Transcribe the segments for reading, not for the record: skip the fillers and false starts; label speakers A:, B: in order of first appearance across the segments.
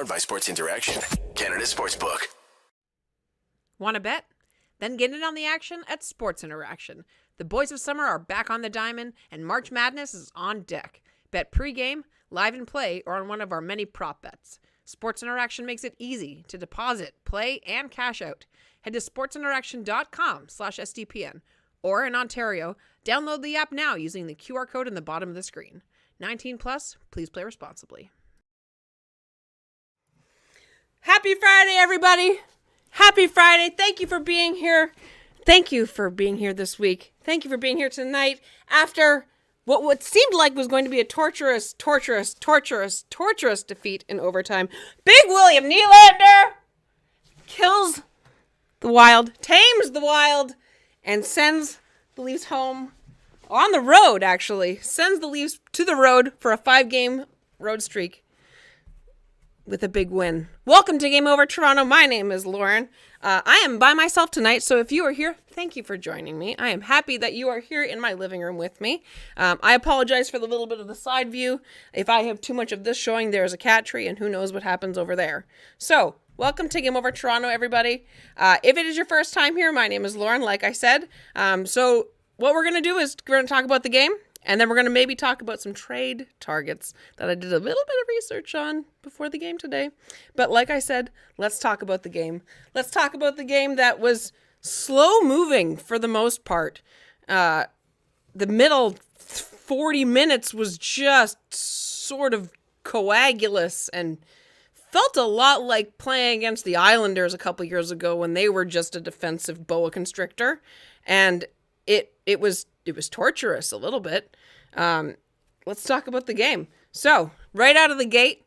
A: Powered by Sports Interaction, Canada Sportsbook.
B: Want to bet? Then get in on the action at Sports Interaction. The boys of summer are back on the diamond, and March Madness is on deck. Bet pregame, live and play, or on one of our many prop bets. Sports Interaction makes it easy to deposit, play, and cash out. Head to sportsinteraction.com/SDPN. Or in Ontario, download the app now using the QR code in the bottom of the screen. 19 plus, please play responsibly. Happy Friday, everybody! Happy Friday. Thank you for being here. Thank you for being here this week. Thank you for being here tonight after what seemed like was going to be a torturous defeat in overtime. Big William Nylander kills the Wild, tames the Wild, and sends the Leafs home on the road, actually. Sends the Leafs to the road for a 5-game road streak with a big win. Welcome to Game Over Toronto. My name is Lauren. I am by myself tonight, so if you are here, thank you for joining me. I am happy that you are here in my living room with me. I apologize for the little bit of the side view. If I have too much of this showing, there's a cat tree, and who knows what happens over there. So, welcome to Game Over Toronto, everybody. If it is your first time here, my name is Lauren, like I said. So, what we're going to do is we're going to talk about the game. And then we're going to maybe talk about some trade targets that I did a little bit of research on before the game today. But like I said, let's talk about the game. Let's talk about the game that was slow moving for the most part. The middle 40 minutes was just sort of coagulous and felt a lot like playing against the Islanders a couple years ago when they were just a defensive boa constrictor. And it was torturous a little bit. Let's talk about the game. So, right out of the gate,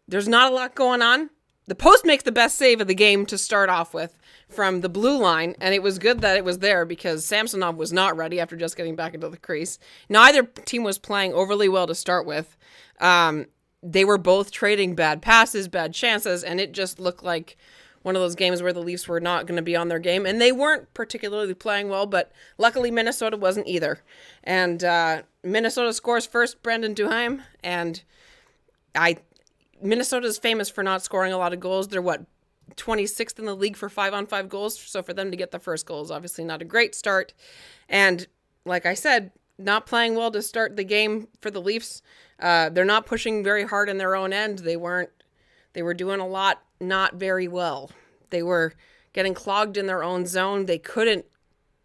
B: there's not a lot going on. The post makes the best save of the game to start off with from the blue line, and it was good that it was there because Samsonov was not ready after just getting back into the crease. Neither team was playing overly well to start with. They were both trading bad passes, bad chances, and it just looked like one of those games where the Leafs were not going to be on their game, and they weren't particularly playing well, but luckily Minnesota wasn't either. And Minnesota scores first, Brendan Duheim, and Minnesota's famous for not scoring a lot of goals. They're 26th in the league for 5-on-5 goals, so for them to get the first goal is obviously not a great start. And like I said, not playing well to start the game for the Leafs. They're not pushing very hard in their own end. They were doing a lot not very well. They were getting clogged in their own zone. They couldn't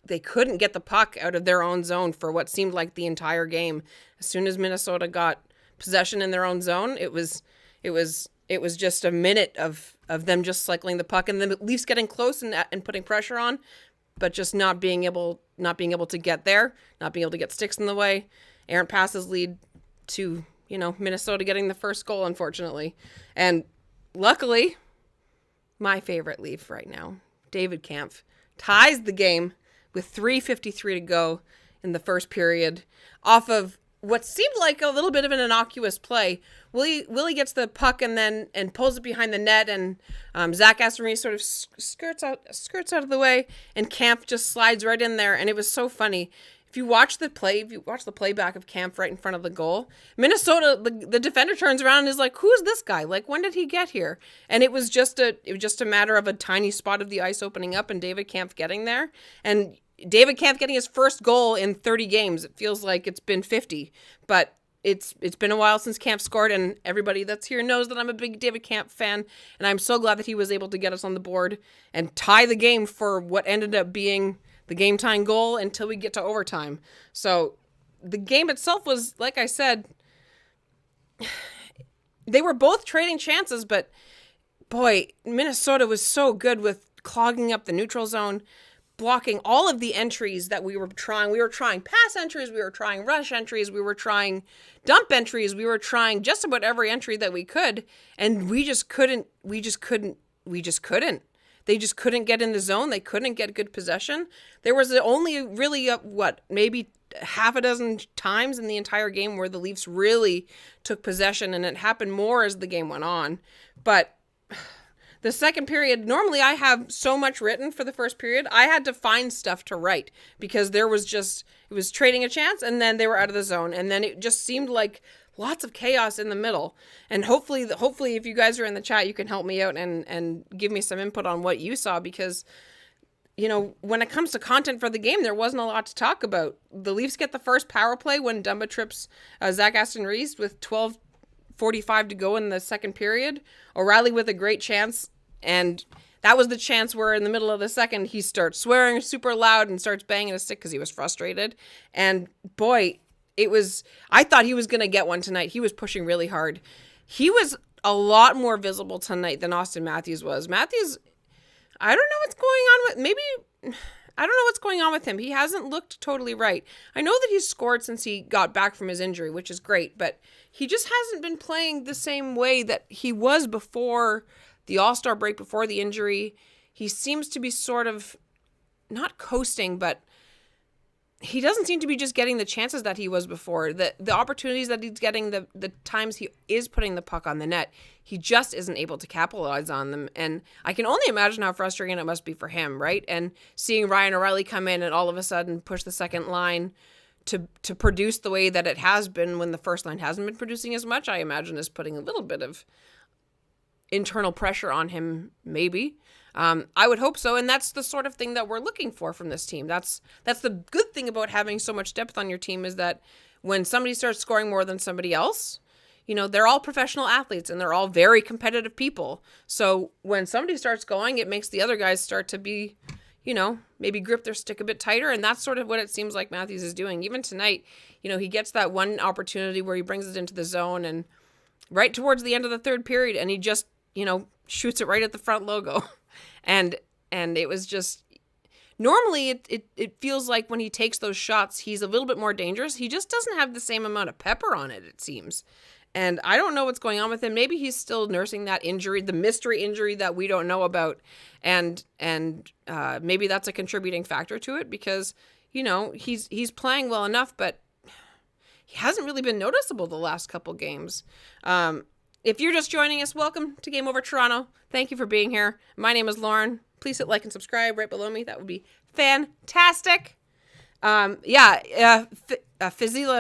B: get the puck out of their own zone for what seemed like the entire game. As soon as Minnesota got possession in their own zone, it was just a minute of them just cycling the puck and the Leafs getting close and putting pressure on, but just not being able to get there, not being able to get sticks in the way. Errant passes lead to, Minnesota getting the first goal, unfortunately. And luckily, my favorite Leaf right now, David Kampf, ties the game with 3:53 to go in the first period off of what seemed like a little bit of an innocuous play. Willie gets the puck and pulls it behind the net, and Zach Aston-Reese sort of skirts out of the way, and Kampf just slides right in there, and it was so funny. If you watch the playback of Kampf right in front of the goal, Minnesota, the defender turns around and is like, "Who is this guy? Like, when did he get here?" And it was just a matter of a tiny spot of the ice opening up and David Kampf getting there. And David Kampf getting his first goal in 30 games. It feels like it's been 50, but it's been a while since Kampf scored, and everybody that's here knows that I'm a big David Kampf fan, and I'm so glad that he was able to get us on the board and tie the game for what ended up being the game-tying goal until we get to overtime. So the game itself was, like I said, they were both trading chances, but boy, Minnesota was so good with clogging up the neutral zone, blocking all of the entries that we were trying. We were trying pass entries, we were trying rush entries, we were trying dump entries, we were trying just about every entry that we could, and we just couldn't. They just couldn't get in the zone. They couldn't get good possession. There was only really, maybe half a dozen times in the entire game where the Leafs really took possession, and it happened more as the game went on. But the second period, normally I have so much written for the first period. I had to find stuff to write because it was trading a chance, and then they were out of the zone. And then it just seemed like lots of chaos in the middle. And hopefully if you guys are in the chat, you can help me out and give me some input on what you saw, because when it comes to content for the game, there wasn't a lot to talk about. The Leafs get the first power play when Dumba trips Zach Aston-Reese with 12:45 to go in the second period. O'Reilly with a great chance, and that was the chance where in the middle of the second, he starts swearing super loud and starts banging a stick because he was frustrated. And boy, I thought he was going to get one tonight. He was pushing really hard. He was a lot more visible tonight than Auston Matthews was. Matthews, I don't know what's going on I don't know what's going on with him. He hasn't looked totally right. I know that he's scored since he got back from his injury, which is great, but he just hasn't been playing the same way that he was before the All-Star break, before the injury. He seems to be sort of not coasting, but he doesn't seem to be just getting the chances that he was before. The opportunities that he's getting, the times he is putting the puck on the net, he just isn't able to capitalize on them. And I can only imagine how frustrating it must be for him, right? And seeing Ryan O'Reilly come in and all of a sudden push the second line to produce the way that it has been when the first line hasn't been producing as much, I imagine is putting a little bit of internal pressure on him, maybe. I would hope so, and that's the sort of thing that we're looking for from this team. That's the good thing about having so much depth on your team, is that when somebody starts scoring more than somebody else, they're all professional athletes and they're all very competitive people. So when somebody starts going, it makes the other guys start to be, maybe grip their stick a bit tighter, and that's sort of what it seems like Matthews is doing. Even tonight, he gets that one opportunity where he brings it into the zone and right towards the end of the third period, and he just, shoots it right at the front logo. And it was just, normally it feels like when he takes those shots, he's a little bit more dangerous. He just doesn't have the same amount of pepper on it seems. And I don't know what's going on with him. Maybe he's still nursing that injury, the mystery injury that we don't know about. And maybe that's a contributing factor to it, because, he's playing well enough, but he hasn't really been noticeable the last couple games. If you're just joining us, welcome to Game Over Toronto. Thank you for being here. My name is Lauren. Please hit like and subscribe right below me. That would be fantastic. Fizila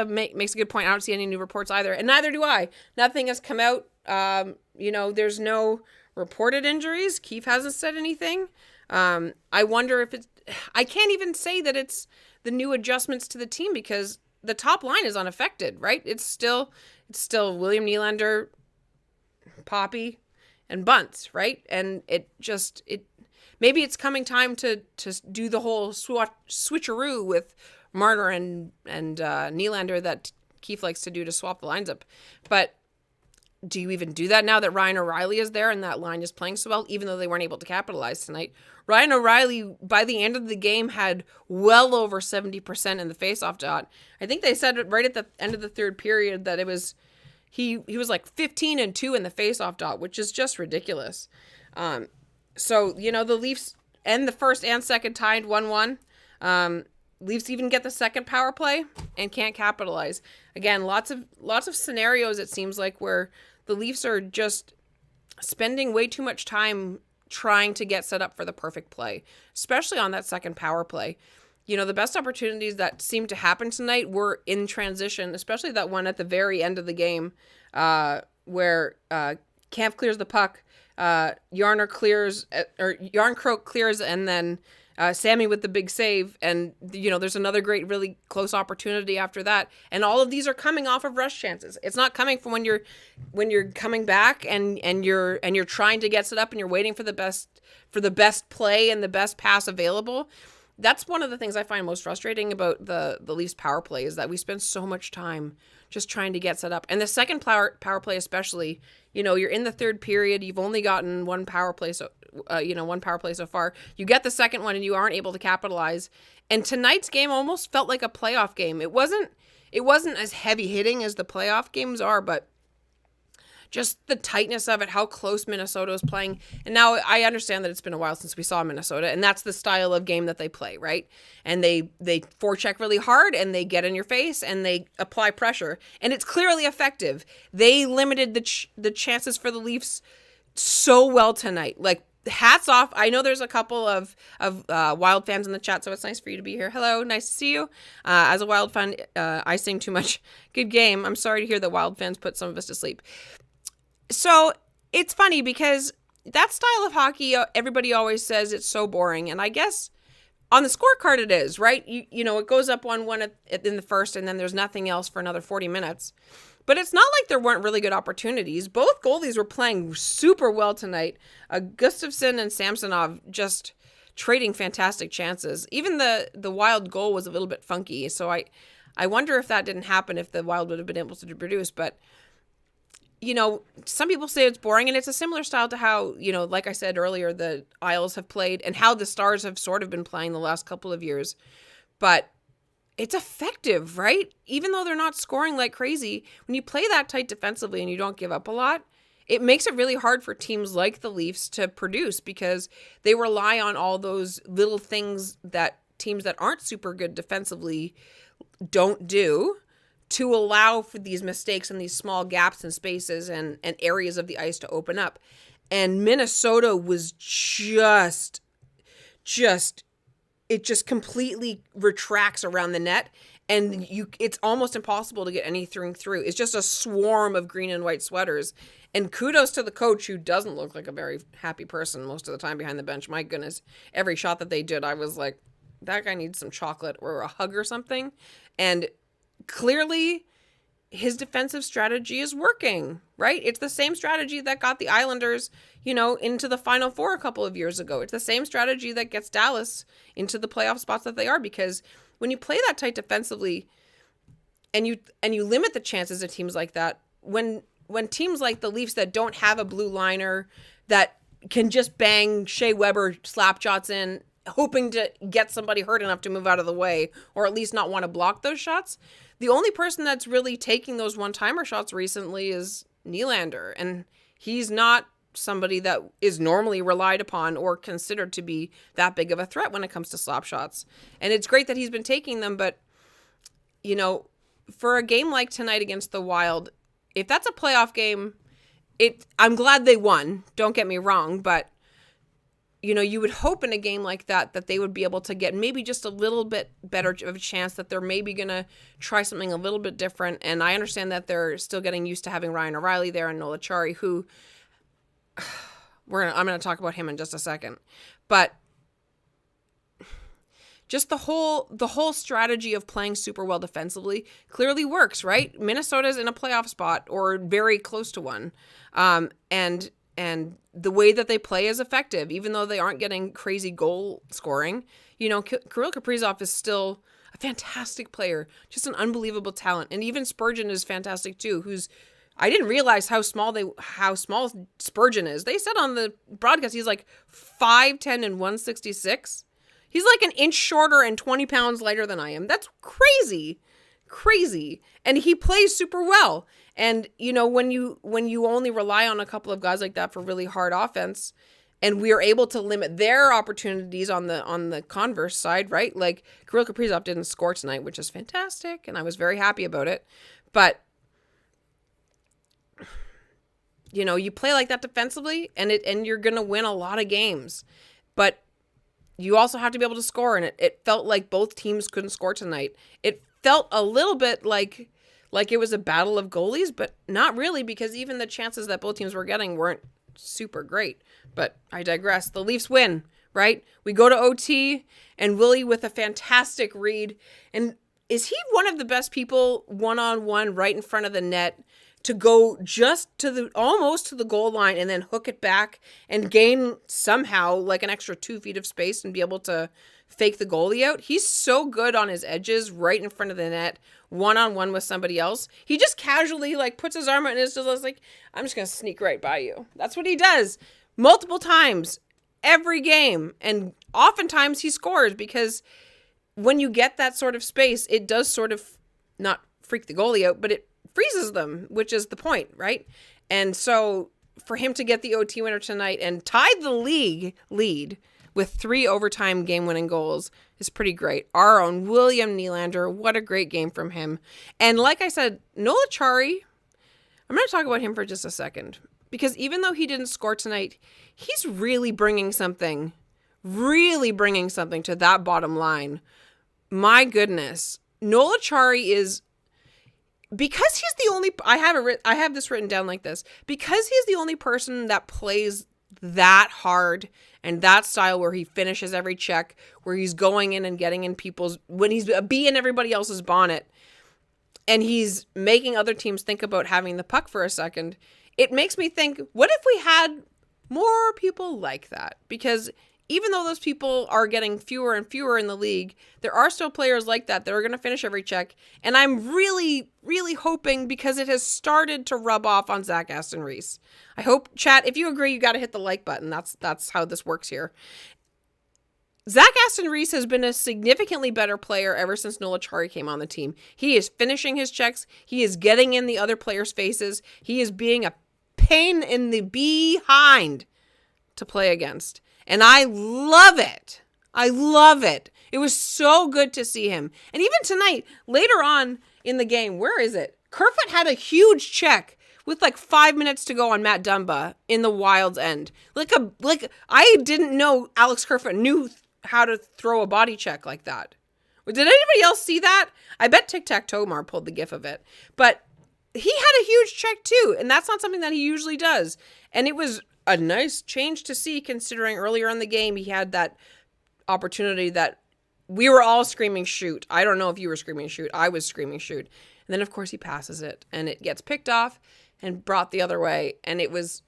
B: makes a good point. I don't see any new reports either, and neither do I. Nothing has come out. There's no reported injuries. Keefe hasn't said anything. I wonder if I can't even say that it's the new adjustments to the team, because the top line is unaffected, right? It's still William Nylander, Poppy, and Bunce, right? And maybe it's coming time to do the whole switcheroo with Marner and Nylander that Keefe likes to do to swap the lines up. But do you even do that now that Ryan O'Reilly is there and that line is playing so well, even though they weren't able to capitalize tonight? Ryan O'Reilly, by the end of the game, had well over 70% in the faceoff dot. I think they said it right at the end of the third period that it was he was like 15-2 in the faceoff dot, which is just ridiculous. So, the Leafs end the first and second tied 1-1. Leafs even get the second power play and can't capitalize. Again, lots of scenarios, it seems like, where the Leafs are just spending way too much time trying to get set up for the perfect play, especially on that second power play. The best opportunities that seemed to happen tonight were in transition, especially that one at the very end of the game where Kampf clears the puck, Järnkrok clears, and then Sammy with the big save. And, there's another great, really close opportunity after that. And all of these are coming off of rush chances. It's not coming from when you're coming back and you're trying to get set up and you're waiting for the best play and the best pass available. That's one of the things I find most frustrating about the Leafs power play, is that we spend so much time just trying to get set up. And the second power play especially, you're in the third period, you've only gotten one power play so far. You get the second one and you aren't able to capitalize. And tonight's game almost felt like a playoff game. It wasn't as heavy hitting as the playoff games are, but just the tightness of it, how close Minnesota is playing. And now I understand that it's been a while since we saw Minnesota, and that's the style of game that they play, right? And they forecheck really hard, and they get in your face, and they apply pressure. And it's clearly effective. They limited the chances for the Leafs so well tonight. Like, hats off. I know there's a couple of Wild fans in the chat, so it's nice for you to be here. Hello, nice to see you. As a Wild fan, I sing too much. Good game. I'm sorry to hear that Wild fans put some of us to sleep. So it's funny because that style of hockey, everybody always says it's so boring. And I guess on the scorecard it is, right? You know, it goes up 1-1 in the first, and then there's nothing else for another 40 minutes. But it's not like there weren't really good opportunities. Both goalies were playing super well tonight. Gustafsson and Samsonov just trading fantastic chances. Even the Wild goal was a little bit funky. So I wonder if that didn't happen, if the Wild would have been able to produce. But, you know, some people say it's boring, and it's a similar style to how, you know, like I said earlier, the Isles have played and how the Stars have sort of been playing the last couple of years. But it's effective, right? Even though they're not scoring like crazy, when you play that tight defensively and you don't give up a lot, it makes it really hard for teams like the Leafs to produce because they rely on all those little things that teams that aren't super good defensively don't do to allow for these mistakes and these small gaps and spaces and areas of the ice to open up. And Minnesota was just it just completely retracts around the net, and it's almost impossible to get anything through. It's just a swarm of green and white sweaters. And kudos to the coach, who doesn't look like a very happy person most of the time behind the bench. My goodness, every shot that they did, I was like, that guy needs some chocolate or a hug or something. And clearly his defensive strategy is working, right? It's the same strategy that got the Islanders, you know, into the Final Four a couple of years ago. It's the same strategy that gets Dallas into the playoff spots that they are, because when you play that tight defensively and you limit the chances of teams like that, when teams like the Leafs that don't have a blue liner that can just bang Shea Weber slap shots in, hoping to get somebody hurt enough to move out of the way, or at least not want to block those shots, the only person that's really taking those one-timer shots recently is Nylander, and he's not somebody that is normally relied upon or considered to be that big of a threat when it comes to slap shots. And it's great that he's been taking them, but, you know, for a game like tonight against the Wild, if that's a playoff game, I'm glad they won, don't get me wrong, but you know, you would hope in a game like that they would be able to get maybe just a little bit better of a chance, that they're maybe going to try something a little bit different. And I understand that they're still getting used to having Ryan O'Reilly there and Noel Acciari, who I'm going to talk about him in just a second. But just the whole strategy of playing super well defensively clearly works, right? Minnesota's in a playoff spot or very close to one. And the way that they play is effective, even though they aren't getting crazy goal scoring. You know, Kirill Kaprizov is still a fantastic player, just an unbelievable talent. And even Spurgeon is fantastic too, I didn't realize how small Spurgeon is. They said on the broadcast he's like 5'10" and 166. He's like an inch shorter and 20 pounds lighter than I am. That's crazy. And he plays super well. And, you know, when you only rely on a couple of guys like that for really hard offense, and we are able to limit their opportunities on the converse side, right? Like, Kirill Kaprizov didn't score tonight, which is fantastic, and I was very happy about it. But, you know, you play like that defensively, and you're going to win a lot of games. But you also have to be able to score, and it felt like both teams couldn't score tonight. It felt a little bit like it was a battle of goalies, but not really, because even the chances that both teams were getting weren't super great. But I digress. The Leafs win, right? We go to OT, and Willie with a fantastic read. And is he one of the best people one-on-one right in front of the net to go just almost to the goal line and then hook it back and gain somehow like an extra 2 feet of space and be able to fake the goalie out? He's so good on his edges right in front of the net, one-on-one with somebody else. He just casually like puts his arm out and is just like, I'm just going to sneak right by you. That's what he does multiple times every game. And oftentimes he scores, because when you get that sort of space, it does sort of not freak the goalie out, but it freezes them, which is the point, right? And so for him to get the OT winner tonight and tie the league lead with 3 overtime game-winning goals is pretty great. Our own William Nylander, what a great game from him. And like I said, Noel Acciari, I'm going to talk about him for just a second, because even though he didn't score tonight, he's really bringing something to that bottom line. My goodness. Noel Acciari is, because he's the only, I have this written down like this, because he's the only person that plays that hard and that style where he finishes every check, where he's going in and getting in people's, when he's a bee in everybody else's bonnet, and he's making other teams think about having the puck for a second, it makes me think, what if we had more people like that? Because even though those people are getting fewer and fewer in the league, there are still players like that are going to finish every check. And I'm really, really hoping, because it has started to rub off on Zach Aston Reese. I hope, chat, if you agree, you got to hit the like button. That's how this works here. Zach Aston Reese has been a significantly better player ever since Noel Acciari came on the team. He is finishing his checks. He is getting in the other players' faces. He is being a pain in the behind to play against. And I love it. I love it. It was so good to see him. And even tonight, later on in the game, where is it? Kerfoot had a huge check with like 5 minutes to go on Matt Dumba in the Wild's end. Like I didn't know Alex Kerfoot knew how to throw a body check like that. Did anybody else see that? I bet Tic Tac Tomar pulled the gif of it. But he had a huge check too, and that's not something that he usually does. And it was a nice change to see, considering earlier in the game he had that opportunity that we were all screaming shoot. I don't know if you were screaming shoot. I was screaming shoot. And then, of course, he passes it, and it gets picked off and brought the other way. And it's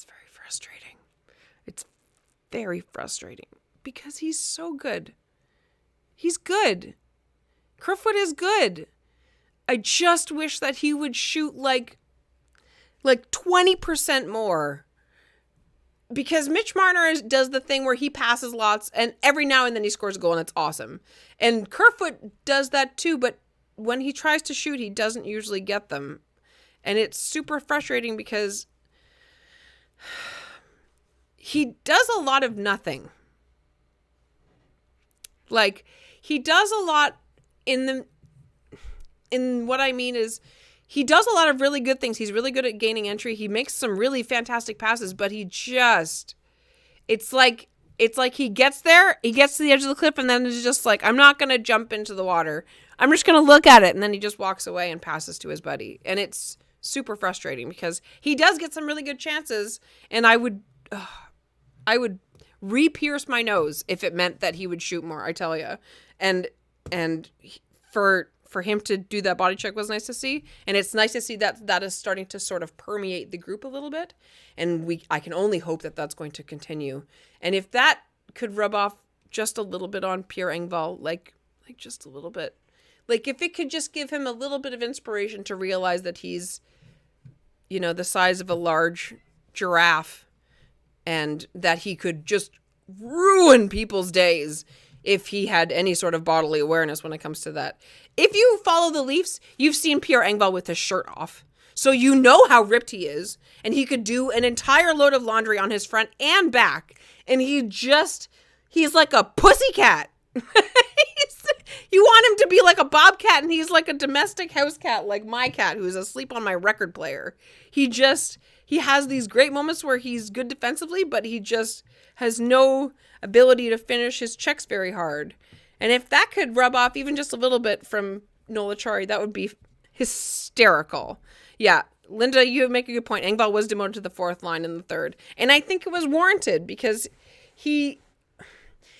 B: very frustrating. It's very frustrating because he's so good. He's good. Kerfoot is good. I just wish that he would shoot like 20% more, because Mitch Marner does the thing where he passes lots and every now and then he scores a goal and it's awesome. And Kerfoot does that too, but when he tries to shoot, he doesn't usually get them. And it's super frustrating because he does a lot of nothing. Like, he does a lot in what I mean is, he does a lot of really good things. He's really good at gaining entry. He makes some really fantastic passes, but it's like he gets there, he gets to the edge of the cliff, and then it's just like, I'm not going to jump into the water. I'm just going to look at it. And then he just walks away and passes to his buddy. And it's super frustrating because he does get some really good chances. And I would re-pierce my nose if it meant that he would shoot more, I tell you. And for him to do that body check was nice to see. And it's nice to see that is starting to sort of permeate the group a little bit. And I can only hope that that's going to continue. And if that could rub off just a little bit on Pierre Engvall, like just a little bit, like if it could just give him a little bit of inspiration to realize that he's, the size of a large giraffe, and that he could just ruin people's days if he had any sort of bodily awareness when it comes to that. If you follow the Leafs, you've seen Pierre Engvall with his shirt off. So you know how ripped he is. And he could do an entire load of laundry on his front and back. And he's like a pussycat. You want him to be like a bobcat, and he's like a domestic house cat, like my cat who's asleep on my record player. He has these great moments where he's good defensively, but he just has no ability to finish his checks very hard. And if that could rub off even just a little bit from Noel Acciari, that would be hysterical. Yeah, Linda, you make a good point. Engvall was demoted to the fourth line in the third. And I think it was warranted because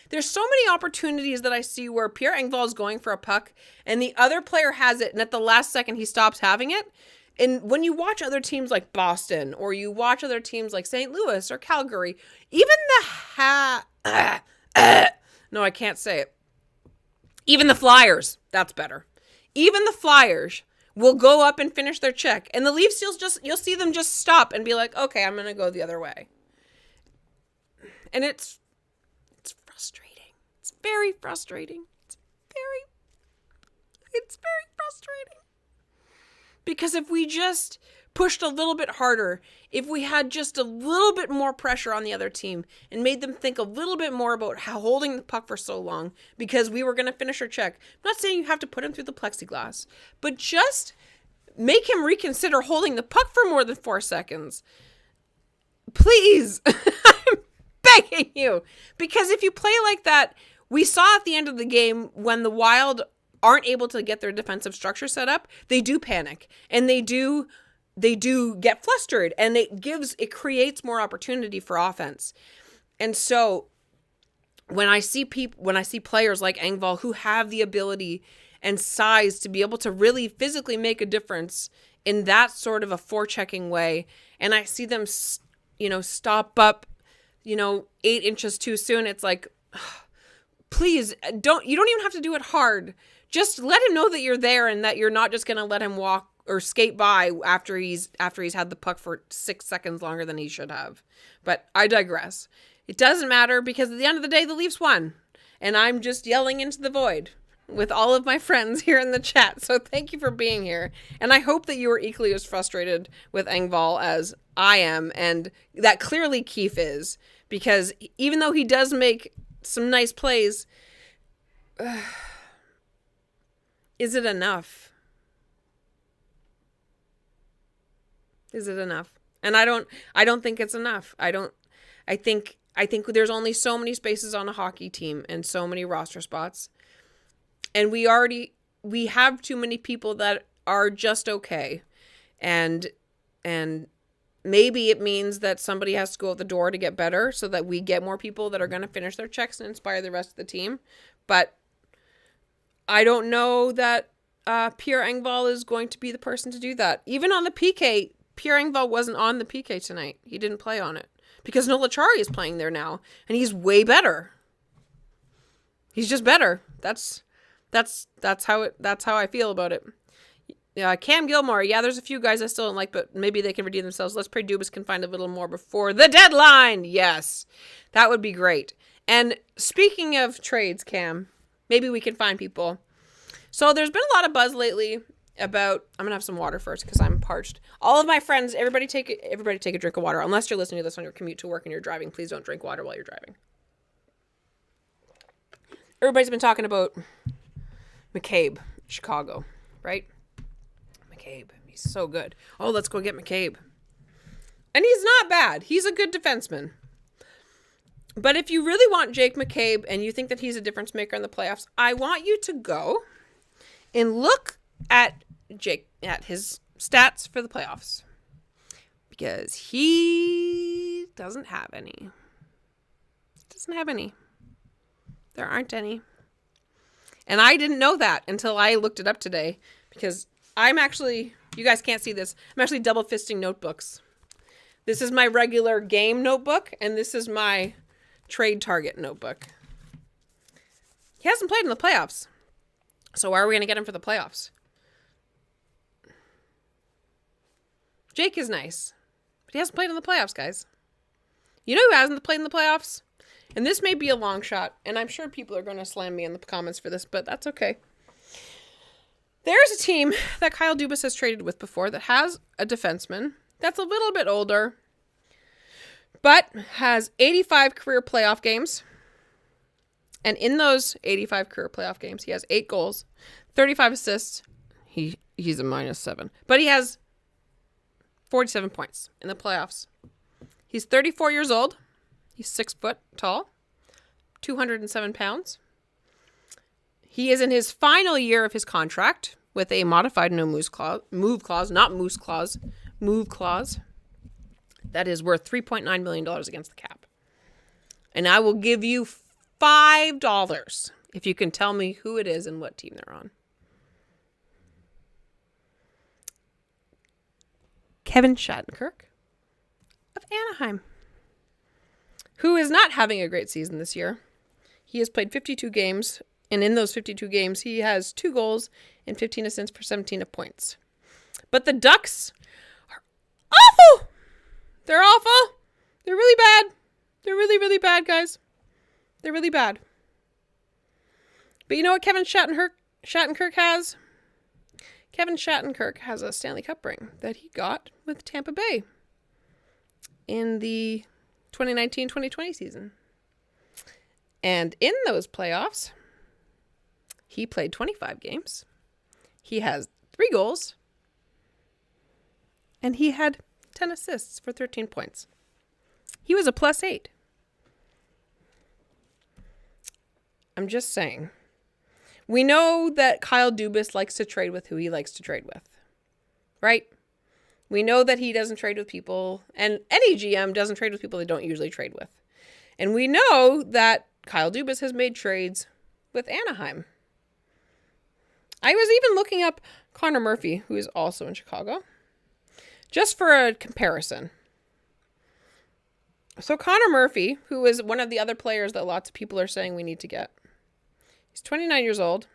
B: there's so many opportunities that I see where Pierre Engvall is going for a puck and the other player has it, and at the last second he stops having it. And when you watch other teams like Boston, or you watch other teams like St. Louis or Calgary, even no, I can't say it. Even the Flyers, that's better. Even the Flyers will go up and finish their check. And the Leafs, you'll see them just stop and be like, okay, I'm going to go the other way. And it's frustrating. It's very frustrating. It's very frustrating. Because if we just pushed a little bit harder, if we had just a little bit more pressure on the other team and made them think a little bit more about how holding the puck for so long because we were going to finish our check. I'm not saying you have to put him through the plexiglass, but just make him reconsider holding the puck for more than 4 seconds. Please. I'm begging you. Because if you play like that, we saw at the end of the game when the Wild aren't able to get their defensive structure set up, they do panic and they do get flustered, and it creates more opportunity for offense. And so when I see players like Engvall who have the ability and size to be able to really physically make a difference in that sort of a forechecking way, and I see them, stop up, 8 inches too soon, it's like, please you don't even have to do it hard. Just let him know that you're there and that you're not just going to let him walk or skate by after he's had the puck for 6 seconds longer than he should have. But I digress. It doesn't matter because at the end of the day, the Leafs won. And I'm just yelling into the void with all of my friends here in the chat. So thank you for being here. And I hope that you are equally as frustrated with Engvall as I am. And that clearly Keefe is. Because even though he does make some nice plays, is it enough? Is it enough? And I don't think it's enough. I think there's only so many spaces on a hockey team and so many roster spots. And we have too many people that are just okay. And maybe it means that somebody has to go out the door to get better so that we get more people that are going to finish their checks and inspire the rest of the team. But I don't know that Pierre Engvall is going to be the person to do that. Even on the PK, Pierre Engvall wasn't on the PK tonight. He didn't play on it because Noel Acciari is playing there now, and he's way better. He's just better. That's how I feel about it. Cam Gilmore. Yeah, there's a few guys I still don't like, but maybe they can redeem themselves. Let's pray Dubas can find a little more before the deadline. Yes, that would be great. And speaking of trades, Cam, maybe we can find people. So there's been a lot of buzz lately about, I'm going to have some water first because I'm parched. All of my friends, everybody take a drink of water. Unless you're listening to this on your commute to work and you're driving, please don't drink water while you're driving. Everybody's been talking about McCabe, Chicago, right? McCabe, he's so good. Oh, let's go get McCabe. And he's not bad. He's a good defenseman. But if you really want Jake McCabe and you think that he's a difference maker in the playoffs, I want you to go and look at his stats for the playoffs. Because he doesn't have any. There aren't any. And I didn't know that until I looked it up today. Because you guys can't see this, I'm actually double fisting notebooks. This is my regular game notebook, and this is my trade target notebook. He hasn't played in the playoffs. So why are we going to get him for the playoffs? Jake is nice, but he hasn't played in the playoffs, guys. You know who hasn't played in the playoffs? And this may be a long shot, and I'm sure people are going to slam me in the comments for this, but that's okay. There's a team that Kyle Dubas has traded with before that has a defenseman that's a little bit older, but has 85 career playoff games. And in those 85 career playoff games, he has 8 goals, 35 assists. He's a -7. But he has 47 points in the playoffs. He's 34 years old. He's 6 foot tall, 207 pounds. He is in his final year of his move clause. That is worth $3.9 million against the cap. And I will give you $5 if you can tell me who it is and what team they're on. Kevin Shattenkirk of Anaheim, who is not having a great season this year. He has played 52 games, and in those 52 games, he has 2 goals and 15 assists for 17 points. But the Ducks are awful. They're awful. They're really bad. They're really, really bad, guys. They're really bad. But you know what Kevin Shattenkirk has? Kevin Shattenkirk has a Stanley Cup ring that he got with Tampa Bay in the 2019-2020 season. And in those playoffs, he played 25 games. He has 3 goals And he had 10 assists for 13 points. He was a +8. I'm just saying. We know that Kyle Dubas likes to trade with who he likes to trade with. Right? We know that he doesn't trade with people, and any GM doesn't trade with people they don't usually trade with. And we know that Kyle Dubas has made trades with Anaheim. I was even looking up Connor Murphy, who is also in Chicago, just for a comparison. So Connor Murphy, who is one of the other players that lots of people are saying we need to get. He's 29 years old,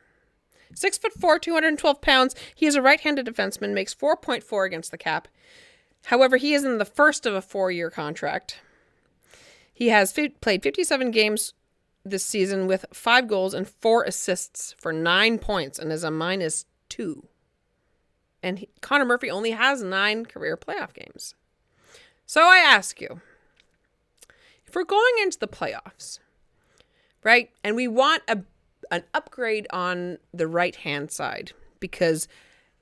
B: 6'4", 212 pounds. He is a right-handed defenseman, makes 4.4 against the cap. However, he is in the first of a 4-year contract. He has played 57 games this season with 5 goals and 4 assists for 9 points and is a -2. And Connor Murphy only has 9 career playoff games. So I ask you, if we're going into the playoffs, right, and we want an upgrade on the right-hand side, because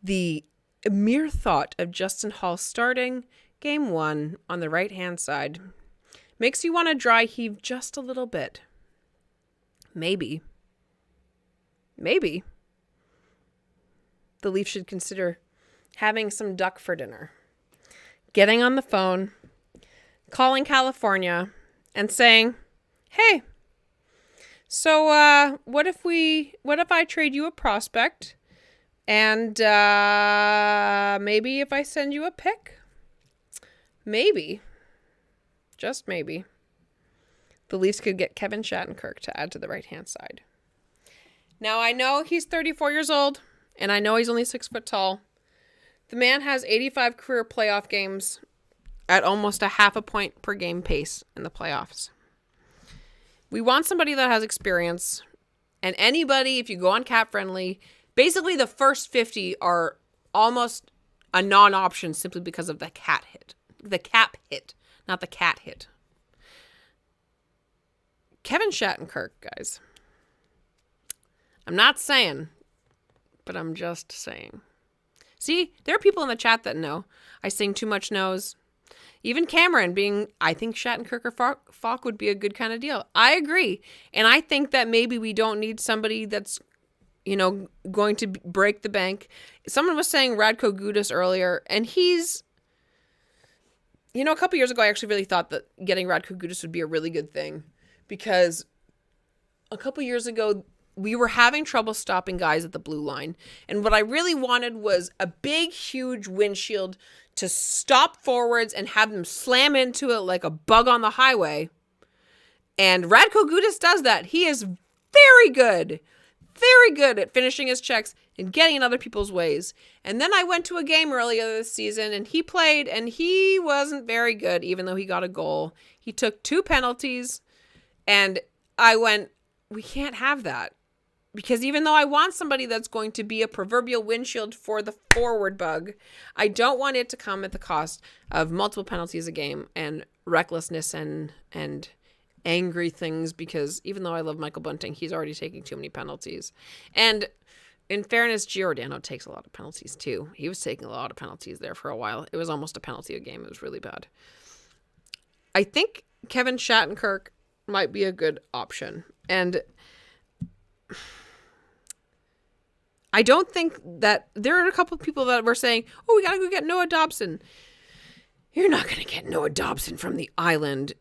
B: the mere thought of Justin Hall starting game 1 on the right-hand side makes you want to dry heave just a little bit. Maybe the Leafs should consider having some duck for dinner. Getting on the phone, calling California, and saying, hey, so what if I trade you a prospect, and maybe if I send you a pick, maybe, just maybe, the Leafs could get Kevin Shattenkirk to add to the right-hand side. Now, I know he's 34 years old, and I know he's only 6 foot tall. The man has 85 career playoff games at almost a half a point per game pace in the playoffs. We want somebody that has experience, and anybody, if you go on Cap Friendly, basically the first 50 are almost a non-option simply because of the cap hit, not the cat hit. Kevin Shattenkirk, guys. I'm not saying, but I'm just saying. See, there are people in the chat that know. I sing too much no's. Even Cameron I think Shattenkirk or Falk would be a good kind of deal. I agree. And I think that maybe we don't need somebody that's, going to break the bank. Someone was saying Radko Gudas earlier, and he's, a couple years ago, I actually really thought that getting Radko Gudas would be a really good thing, because a couple years ago, we were having trouble stopping guys at the blue line. And what I really wanted was a big, huge windshield to stop forwards and have them slam into it like a bug on the highway. And Radko Gudas does that. He is very good at finishing his checks and getting in other people's ways. And then I went to a game earlier this season, and he played, and he wasn't very good, even though he got a goal. He took 2 penalties, and I went, we can't have that. Because even though I want somebody that's going to be a proverbial windshield for the forward bug, I don't want it to come at the cost of multiple penalties a game and recklessness and angry things, because even though I love Michael Bunting, he's already taking too many penalties. And in fairness, Giordano takes a lot of penalties too. He was taking a lot of penalties there for a while. It was almost a penalty a game. It was really bad. I think Kevin Shattenkirk might be a good option. And I don't think that there are a couple of people that were saying, oh, we got to go get Noah Dobson. You're not going to get Noah Dobson from the island.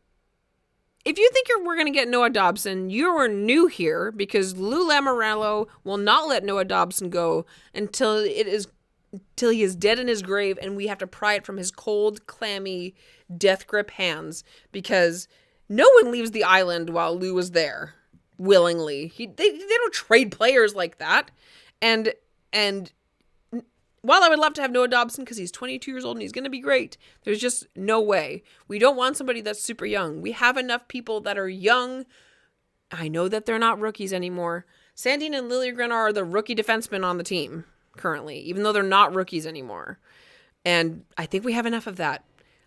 B: If you think we're going to get Noah Dobson, you are new here, because Lou Lamoriello will not let Noah Dobson go until he is dead in his grave, and we have to pry it from his cold, clammy, death grip hands, because no one leaves the island while Lou is there willingly. They don't trade players like that. And while I would love to have Noah Dobson because he's 22 years old and he's going to be great, there's just no way. We don't want somebody that's super young. We have enough people that are young. I know that they're not rookies anymore. Sandin and Liljegren are the rookie defensemen on the team currently, even though they're not rookies anymore. And I think we have enough of that.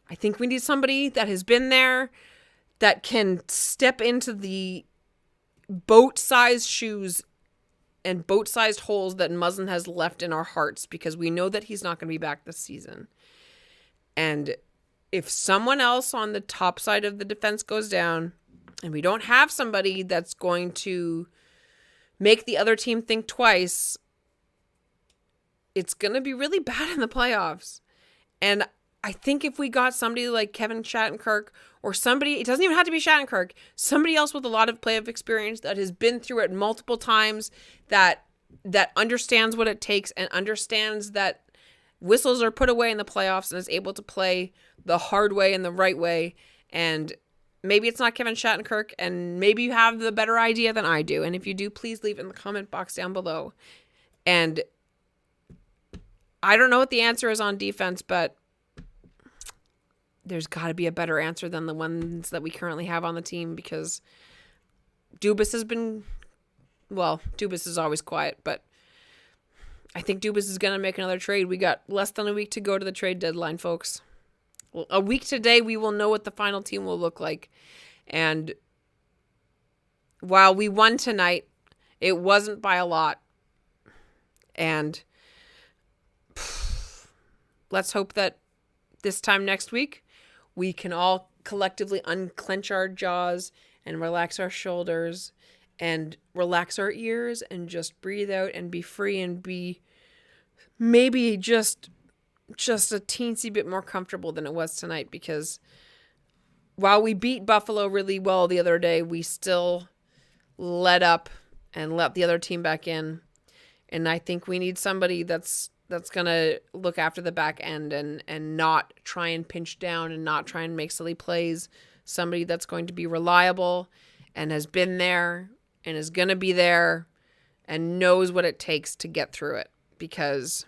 B: I think we need somebody that has been there, that can step into the boat-sized shoes and boat-sized holes that Muzzin has left in our hearts, because we know that he's not going to be back this season. And if someone else on the top side of the defense goes down and we don't have somebody that's going to make the other team think twice, it's going to be really bad in the playoffs. And I think if we got somebody like Kevin Shattenkirk or somebody, it doesn't even have to be Shattenkirk, somebody else with a lot of playoff experience that has been through it multiple times, that understands what it takes and understands that whistles are put away in the playoffs and is able to play the hard way and the right way. And maybe it's not Kevin Shattenkirk, and maybe you have the better idea than I do. And if you do, please leave it in the comment box down below. And I don't know what the answer is on defense, but there's got to be a better answer than the ones that we currently have on the team, because Dubas is always quiet, but I think Dubas is going to make another trade. We got less than a week to go to the trade deadline, folks. Well, a week today, we will know what the final team will look like. And while we won tonight, it wasn't by a lot. And let's hope that this time next week, we can all collectively unclench our jaws and relax our shoulders and relax our ears and just breathe out and be free and be maybe just a teensy bit more comfortable than it was tonight. Because while we beat Buffalo really well the other day, we still let up and let the other team back in. And I think we need somebody that's going to look after the back end and not try and pinch down and not try and make silly plays. Somebody that's going to be reliable and has been there and is going to be there and knows what it takes to get through it, because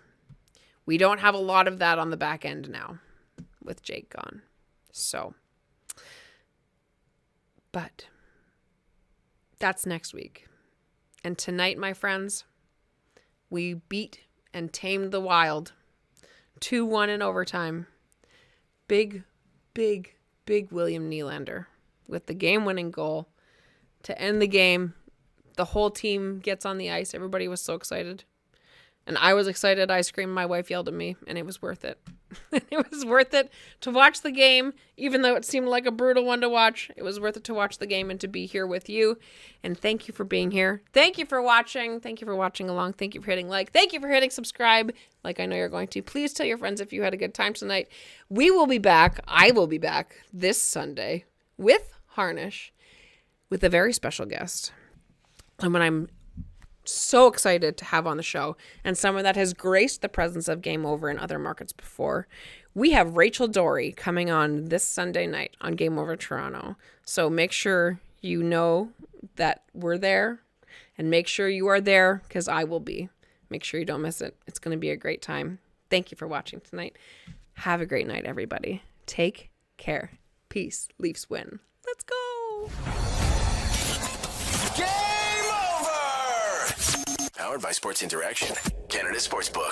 B: we don't have a lot of that on the back end now with Jake gone. So, but that's next week. And tonight, my friends, we beat and tamed the Wild 2-1 in overtime. Big William Nylander with the game-winning goal to end the game. The whole team gets on the ice. Everybody was so excited. And I was excited. I screamed. My wife yelled at me, and it was worth it. It was worth it to watch the game, even though it seemed like a brutal one to watch. It was worth it to watch the game and to be here with you. And thank you for being here. Thank you for watching. Thank you for watching along. Thank you for hitting like. Thank you for hitting subscribe, like I know you're going to. Please tell your friends if you had a good time tonight. We will be back. I will be back this Sunday with Harnish, with a very special guest. And when I'm so excited to have on the show, and someone that has graced the presence of Game Over in other markets before. We have Rachel Dory coming on this Sunday night on Game Over Toronto. So make sure you know that we're there, and make sure you are there, because I will be. Make sure you don't miss it. It's going to be a great time. Thank you for watching tonight. Have a great night, everybody. Take care. Peace. Leafs win. Let's go.
A: Game over! Powered by Sports Interaction, Canada Sportsbook.